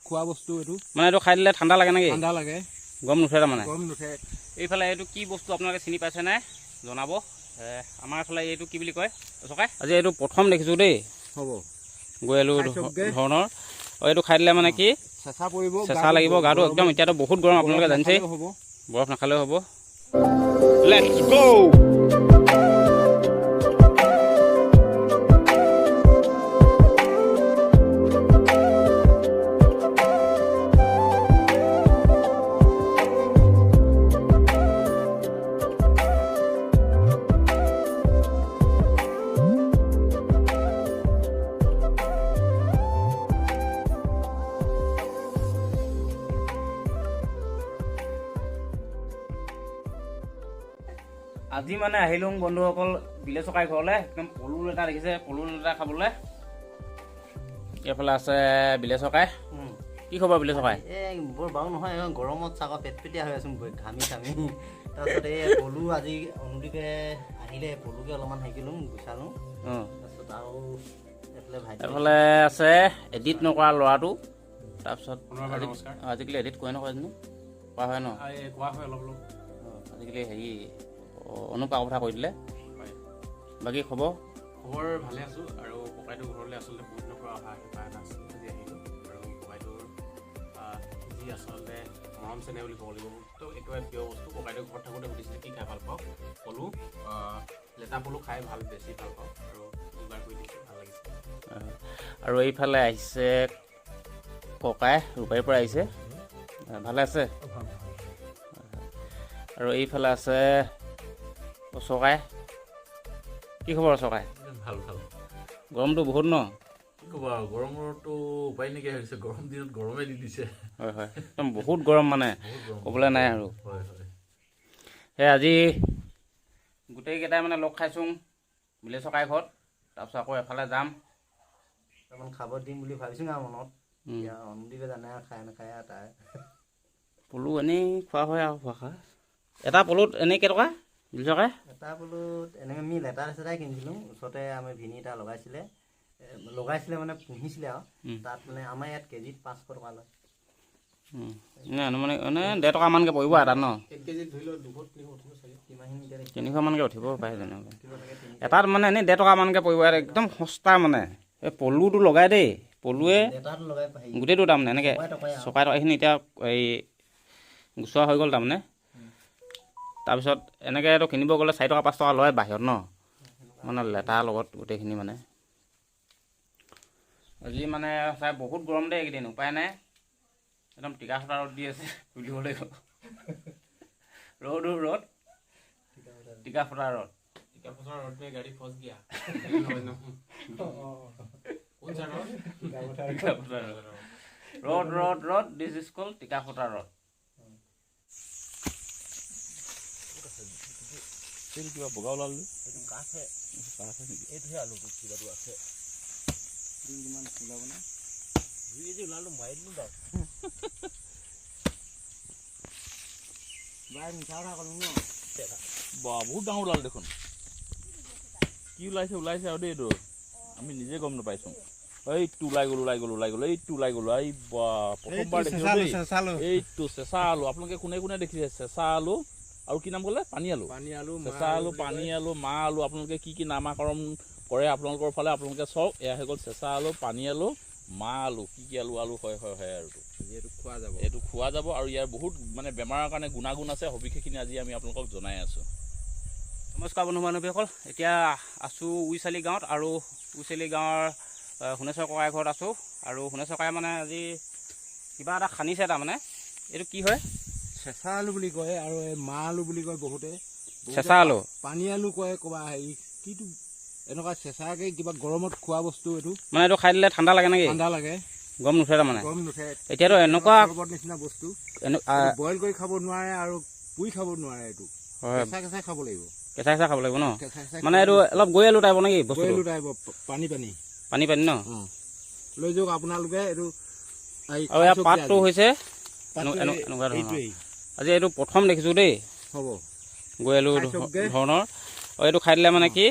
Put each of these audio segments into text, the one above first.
খোৱা বস্তু এইটো মানে এইটো খাই দিলে ঠাণ্ডা লাগে নেকি? ঠাণ্ডা লাগে, গৰম নুঠে তাৰমানে। গৰম নুঠে। এইফালে এইটো কি বস্তু আপোনালোকে চিনি পাইছে নাই জনাব। আমাৰ এইফালে এইটো কি বুলি কয় চকাই? আজি এইটো প্ৰথম দেখিছোঁ দেই। হ'ব গোৱেলো ধৰণৰ। এইটো খাই দিলে মানে কি চেঁচা পৰিব, চেঁচা লাগিব গাটো একদম। এতিয়াতো বহুত গৰম, আপোনালোকে জানিছেই। বৰফ নাখালেও হ'ব। লেটছ গো। আজি মানে আহিলোঁ বন্ধুসকল বিলেচকাই ঘৰলৈ। একদম পলুৰ এটা দেখিছে, পলুৰ এটা খাবলৈ। এইফালে আছে বিলেচকাই। কি খবৰ বিলেচকাই? এই বৰ বাৰু নহয়, গৰমত চাগৰ পেটপেটীয়া হৈ আছোঁ, ঘামি চামি। তাৰপিছত এই পলু আজি অনুদীপে আহিলে, পলুকে অলপমান শিকিলোঁ, গুচালোঁ। তাৰপিছত আৰু এইফালে আছে এডিট নকৰা ল'ৰাটো। তাৰপিছত আজিকালি এডিট কৰে নকৰে জানো? কোৱা হয় ন? কোৱা হয় অলপ অলপ। আজিকালি হেৰি অনুপা কথা কৈ দিলে। বাকী খবৰ ভালে আছোঁ। আৰু ককাইদেউ ঘৰলৈ আচলতে বহুত দিনৰ পৰা অহা হেঁপাহ নাছিল, আজি আহিলোঁ। আৰু ককাইদেউৰ যি আচলতে মৰম চেনেহ বুলি ক'ব লাগিব, তো একেবাৰে প্ৰিয় বস্তু। ককাইদেউ ঘৰত থাকোঁতে সুধিছিলে কি খাই ভাল পাওঁ, পলু, লেটা পলু খাই বেছি ভাল পাওঁ। আৰু যোগাৰ কৰি দিছে, ভাল লাগিছে। আৰু এইফালে আহিছে ককাই, ৰূপাইৰ পৰা আহিছে। ভালে আছে? আৰু এইফালে আছে চকাই। কি খবৰ চকাই? ভাল ভাল। গৰমটো বহুত ন? কি ক'ব আৰু, গৰমৰতো উপায় নাইকিয়া হৈছে। গৰম দিনত গৰমে দি দিছে। হয় হয়, একদম বহুত গৰম মানে ক'বলৈ নাই আৰু। হয় হয়। সেই আজি গোটেইকেইটাই মানে লগ খাইছোঁ বিলেচকাই ঘৰত। তাৰপিছত আকৌ এফালে যাম, অকণমান খাব দিম বুলি ভাবিছোঁ আৰু মনত। এতিয়া অনুদীপে জানে আৰু খাই নাখায় আৰু তাই। পলু এনেই খোৱা হয় আৰু খোৱা। এটা পলুত এনেই কেইটকা বিলেচকাই? এটা পলুত এনেকৈ আমি লেটা চেটাই কিনিছিলোঁ। ওচৰতে আমি ভিনি এটা লগাইছিলে মানে পুহিছিলে আৰু। তাত মানে আমাৰ ইয়াত কেজিত 500 টকা লয়। মানে 1.5 টকামানকৈ পৰিব এটাত ন? 1 কেজিত ধৰি লওক 200 উঠিব চাগে। 300 মানকৈ উঠিব পাৰে তেনেকৈ। এটাত মানে এনেই 1.5 টকামানকৈ পৰিব। একদম সস্তা মানে। এই পলুটো লগাই দেই, পলুৱে গোটেইটো তাৰমানে এনেকৈ চকাই টকাখিনি এতিয়া এই গুচোৱা হৈ গ'ল তাৰমানে। তাৰপিছত এনেকৈ এইটো কিনিব গ'লে 4 টকা 5 টকা লয় বাহিৰত ন, মানে লেটাৰ লগত গোটেইখিনি মানে। আজি মানে চাই বহুত গৰম দেই এইকেইদিন, উপায় নাই। একদম টিকা ফটা ৰ'দ দি আছে, তুলিব লাগিব। ৰ'দ টিকা ফটা ৰ'দ। টিকা ফটা ৰ'দে গাড়ী ফচ দিয়া। ৰ'দ দিছ ইজ কল টিকা ফটা ৰ'দ। কিবা বগা ওলালো এইটোহে আলুটো কিবাটো আছে। ইমান ওলাব না, 2 কেজি ওলালো, মাৰি দিলোঁ বাৰু। বাই মিছা কথা ক'লোঁ ন। বা বহুত ডাঙৰ ওলাল দেখোন। কি ওলাইছে আৰু দেই এইটো, আমি নিজে গম নাপাইছোঁ। এইটো ওলাই গ'ল, এইটো ওলাই গ'ল। এই বা প্ৰথমবাৰ দেখিছোঁ দেই। এইটো চেঁচা আলু। আপোনালোকে কোনে কোনে দেখিছে চেঁচা আলু? আৰু কি নাম ক'লে? পানী আলু, চেঁচা আলু, পানী আলু, মাহ আলু। আপোনালোকে কি কি নামাকৰণ কৰে আপোনালোকৰ ফালে আপোনালোকে চাওক। এয়া হৈ গ'ল চেঁচা আলু, পানী আলু, মাহ আলু। কি আলু হয় আৰু এইটো খোৱা যাব। আৰু ইয়াৰ বহুত মানে বেমাৰৰ কাৰণে গুণাগুণ আছে। সবিশেষখিনি আজি আমি আপোনালোকক জনাই আছোঁ। নমস্কাৰ বন্ধু বান্ধৱীসকল, এতিয়া আছোঁ উইচালি গাঁৱত। আৰু উইচালি গাঁৱৰ সোণেশ্বৰ ককাই ঘৰত আছোঁ। আৰু সোণেশ্বৰ ককাই মানে আজি কিবা এটা খান্দিছে তাৰমানে। এইটো কি হয়? চেঁচা আলু বুলি কয়, আৰু এই মাহ আলু বুলি কয় বহুতে। চেঁচা আলু, পানী আলু কয় ক'বা। হেৰি কিটো এনেকুৱা চেঁচাকৈ কিবা গৰমত খোৱা বস্তু এইটো। মানে এইটো খাই দিলে ঠাণ্ডা লাগে নেকি? ঠাণ্ডা লাগে, গৰম নুঠে তাৰমানে। গৰম নুঠে। এতিয়াতো এনেকুৱা নিচিনা বস্তু বইল কৰি খাব নোৱাৰে আৰু পুৰি খাব নোৱাৰে। এইটো কেঁচা খাব লাগিব। কেঁচা খাব লাগিব ন? মানে এইটো অলপ গৈ আলু টাইপ নেকি বস্তু? আলু টাইপ, পানী ন? লৈ যাওক আপোনালোকে। এইটো আৰু ইয়াৰ পাতটো হৈছে এনেকুৱা ধৰণৰ। আজি এইটো প্ৰথম দেখিছোঁ দেই। হ'ব গৈ আলু ধৰণৰ। এইটো খাই দিলে মানে কি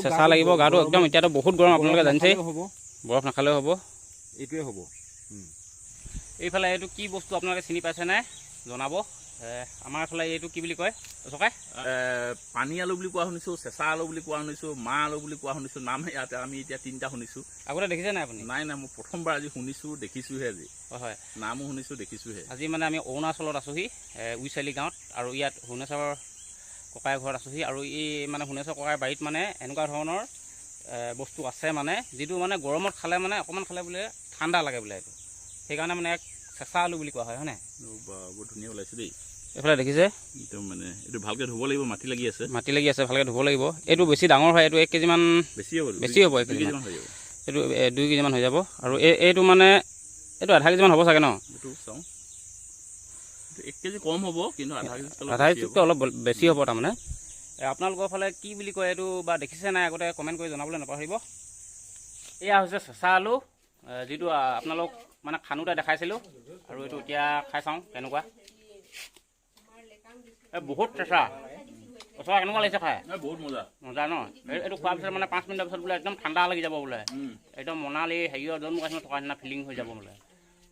চেঁচা লাগিব গাটো একদম। এতিয়াতো বহুত গৰম, আপোনালোকে জানিছেই। বৰফ নাখালেও হ'ব। এইটোৱে হ'ব। এইফালে এইটো কি বস্তু আপোনালোকে চিনি পাইছে নাই জনাব। আমাৰ এইফালে এইটো কি বুলি কয় চকাই? পানী আলু বুলি কোৱা শুনিছোঁ, চেঁচা আলু বুলি কোৱা শুনিছোঁ, মা আলু বুলি কোৱা শুনিছোঁ। নাম ইয়াতে আমি এতিয়া 3টা শুনিছোঁ। আগতে দেখিছে নাই আপুনি? নাই মই প্ৰথমবাৰ আজি শুনিছোঁ, দেখিছোঁহে আজি। হয়, নামো শুনিছোঁ, দেখিছোঁহে। আজি মানে আমি অৰুণাচলত আছোঁহি, উইচালি গাঁৱত। আৰু ইয়াত সোণেশ্বৰ ককাই ঘৰত আছোঁহি। আৰু এই মানে সোণেশ্বৰ ককাই বাৰীত মানে এনেকুৱা ধৰণৰ বস্তু আছে মানে যিটো মানে গৰমত খালে মানে অকণমান খালে বোলে ঠাণ্ডা লাগে বোলে এইটো। সেইকাৰণে মানে চেঁচা আলু বুলি কোৱা হয়, হয়নে? বৰ ধুনীয়া ওলাইছে দেই। এইফালে দেখিছে? একদম মানে এইটো ভালকৈ ধুব লাগিব, মাটি লাগি আছে। মাটি লাগি আছে, ভালকৈ ধুব লাগিব। এইটো বেছি ডাঙৰ হয়, এইটো 1 কেজিমান বেছি হ'ব, 1 কেজিমান হৈ যাব। এইটো 2 কেজিমান হৈ যাব। আৰু এইটো মানে এইটো আধা কেজিমান হ'ব চাগে ন? এইটো চাওঁ, 1 কেজি কম হ'ব, কিন্তু আধা কেজিতকৈ অলপ বেছি হ'ব তাৰমানে। আপোনালোকৰ ফালে কি বুলি কয় এইটো বা দেখিছে নাই আগতে কমেণ্ট কৰি জনাবলৈ নাপাহৰিব। এয়া হৈছে চেঁচা আলু, যিটো আপোনালোক মানে খানোতে দেখাইছিলোঁ। আৰু এইটো এতিয়া খাই চাওঁ কেনেকুৱা। বহুত চেঁচা। ওচৰ কেনেকুৱা লাগিছে খাই? বহুত মজা মজা ন? এইটো খোৱাৰ পিছত মানে 5 মিনিটৰ পিছত বোলে একদম ঠাণ্ডা লাগি যাব বোলে। একদম মনালী হেৰিয়ৰ জন্মু কাশ্মীৰত থকা নিচিনা ফিলিং হৈ যাব বোলে।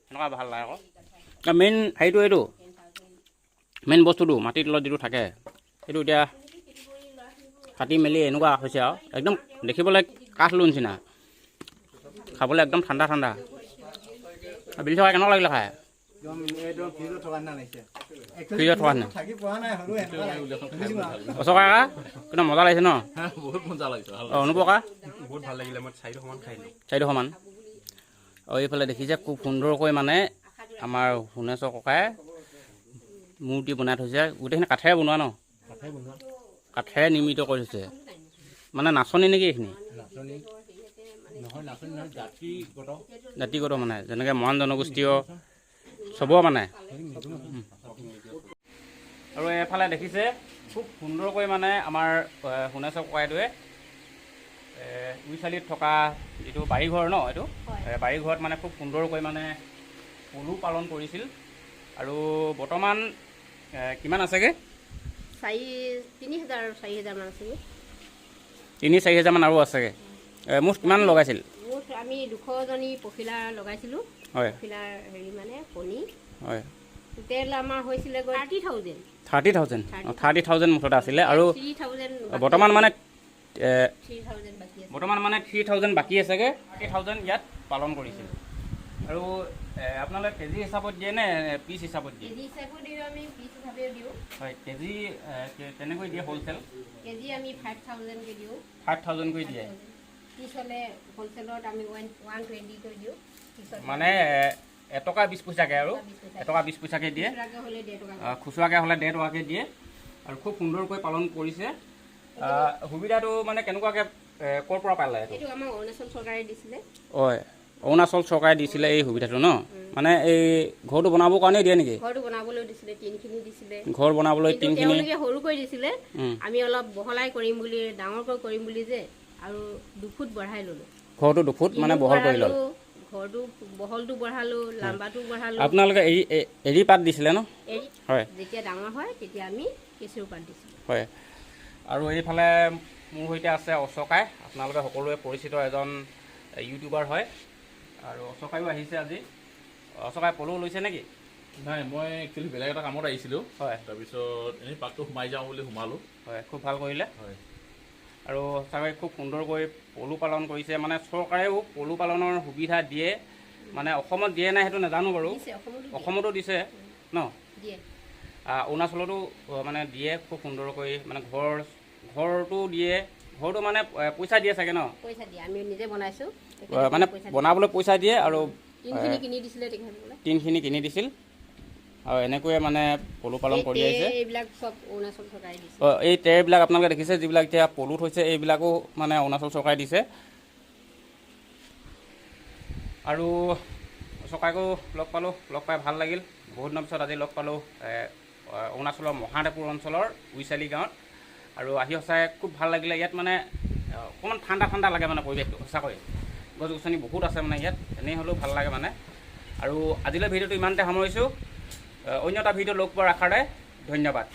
সেনেকুৱা ভাল লাগে আকৌ। মেইন হেৰিটো এইটো মেইন বস্তুটো মাটিৰ তলত যিটো থাকে সেইটো এতিয়া কাটি মেলি এনেকুৱা হৈছে আৰু একদম দেখিবলৈ কাঠলো নিচিনা, খাবলৈ একদম ঠাণ্ডা ঠাণ্ডা। বিল থকা কেনেকুৱা লাগিলে খাই? ফ্ৰিজত থকা নিচিনা অচকা কা কিন্তু মজা লাগিছে ন? বহুত মজা লাগিছে। অনুপকা বহুত ভাল লাগিলে। মই 400 মান খাই দিলোঁ। 400 মান। আৰু এইফালে দেখিছে খুব সুন্দৰকৈ মানে আমাৰ সোণেশ্বৰ ককাই মূৰ্তি বনাই থৈছে। গোটেইখিনি কাঠেৰে বনোৱা ন? কাঠেৰে নিৰ্মিত কৰি থৈছে। মানে নাচনী নেকি এইখিনি? জাতিগত মানে যেনেকৈ মৰাণ জনগোষ্ঠীয় চবৰ মানে। আৰু এফালে দেখিছে খুব সুন্দৰকৈ মানে আমাৰ সোণেশ্বৰ ককাইদেৱে উইচালিত থকা যিটো বাৰীঘৰ ন, এইটো বাৰীঘৰত মানে খুব সুন্দৰকৈ মানে পলু পালন কৰিছিল। আৰু বৰ্তমান কিমান আছেগৈ? 3,000-4,000 মান আছেগৈ। 3,000-4,000 মান আৰু আছেগৈ। মুঠ কিমান লগাইছিল? মুঠ আমি 200জনী পখিলা লগাইছিলোঁ। হয়, পখিলাৰ হেৰি মানে কণী। হয়, টোটেল আমাৰ হৈছিলে 30,000। 30,000 মুঠতে আছিলে। আৰু 3,000 বৰ্তমান মানে 3,000 বাকী আছে। বৰ্তমান মানে 3,000 বাকী আছেগৈ। 30,000 ইয়াত পালন কৰিছিল। আৰু আপোনালোকে কেজি হিচাপত দিয়ে নে পিচ হিচাপত দিয়ে? কেজি হিচাপত দিওঁ, আমি পিচ হিচাপে দিওঁ। হয়, কেজি তেনেকৈ দিয়ে হ'লচেল? কেজি আমি 5,000কৈ দিওঁ। 5,000কৈ দিয়ে। পিচ হ'লে হ'লচেলত আমি 120কৈ দিওঁ। মানে 1 টকা 20 পইচাকৈ আৰু 1 টকা 20 পইচাকৈ দিয়ে। খুচুৰাকৈ হ'লে 1.5 টকাকৈ দিয়ে। আৰু খুব সুন্দৰকৈ পালন কৰিছে। সুবিধাটো মানে কেনেকুৱাকৈ ক'ৰ পৰা পালে? এইটো আমাৰ অৰুণাচল চৰকাৰে দিছিলে। হয়, অৰুণাচল চৰকাৰে দিছিলে এই সুবিধাটো ন? মানে এই ঘৰটো বনাবৰ কাৰণেই দিয়ে নেকি? ঘৰটো বনাবলৈ দিছিলে, টিনখিনি দিছিলে। ঘৰ বনাবলৈ টিনখিনি তেওঁলোকে সৰুকৈ দিছিলে। আমি অলপ বহলাই কৰিম বুলি, ডাঙৰকৈ কৰিম বুলি যে আৰু 2 ফুট বঢ়াই ল'লোঁ। ঘৰটো 2 ফুট মানে বহল কৰি ল'লে। ঘৰটো বহলটো বঢ়ালোঁ, লাম্বাটো বঢ়ালোঁ। আপোনালোকে এৰী পাত দিছিলে ন? হয়, যেতিয়া ডাঙৰ হয় তেতিয়া আমি কেঁচুৰ পাত দিছিলোঁ। হয়। আৰু এইফালে মোৰ সৈতে আছে অচকাই। আপোনালোকে সকলোৱে পৰিচিত এজন ইউটিউবাৰ হয়। আৰু অচকাইও আহিছে আজি। অচকাই পলু লৈছে নেকি? নাই, মই একচুৱেলি বেলেগ এটা কামত আহিছিলোঁ। হয়, তাৰপিছত এনেই পাকটো সোমাই যাওঁ বুলি সোমালোঁ। হয়, খুব ভাল কৰিলে। হয়। আৰু চাগৈ খুব সুন্দৰকৈ পলু পালন কৰিছে। মানে চৰকাৰেও পলু পালনৰ সুবিধা দিয়ে। মানে অসমত দিয়ে নাই সেইটো নাজানো বাৰু, অসমতো দিছে ন? অৰুণাচলতো মানে দিয়ে খুব সুন্দৰকৈ। মানে ঘৰটো দিয়ে। ঘৰটো মানে পইচা দিয়ে চাগে ন? পইচা দিয়ে, আমি নিজে বনাইছোঁ। মানে বনাবলৈ পইচা দিয়ে আৰু টিনখিনি কিনি দিছিলে। টিনখিনি কিনি দিছিল। আৰু এনেকৈয়ে মানে পলু পালন কৰি আহিছে। এইবিলাক চব অৰুণাচল চৰকাৰে দিছে। এই টেৰবিলাক আপোনালোকে দেখিছে যিবিলাক এতিয়া পলু থৈছে, এইবিলাকো মানে অৰুণাচল চৰকাৰে দিছে। আৰু চৰকাৰকো লগ পালোঁ, লগ পাই ভাল লাগিল। বহুত দিনৰ পিছত আজি লগ পালোঁ অৰুণাচলৰ মহাদেৱপুৰ অঞ্চলৰ উইচালি গাঁৱত। আৰু আহি সঁচাই খুব ভাল লাগিলে। ইয়াত মানে অকণমান ঠাণ্ডা ঠাণ্ডা লাগে মানে পৰিৱেশটো সঁচাকৈ। গছ গছনি বহুত আছে মানে ইয়াত, এনেই হ'লেও ভাল লাগে মানে। আৰু আজিলৈ ভিডিঅ'টো ইমানতে সামৰিছোঁ। অন্য এটা ভিডিঅ' লগ পোৱাৰ আশাৰে ধন্যবাদ।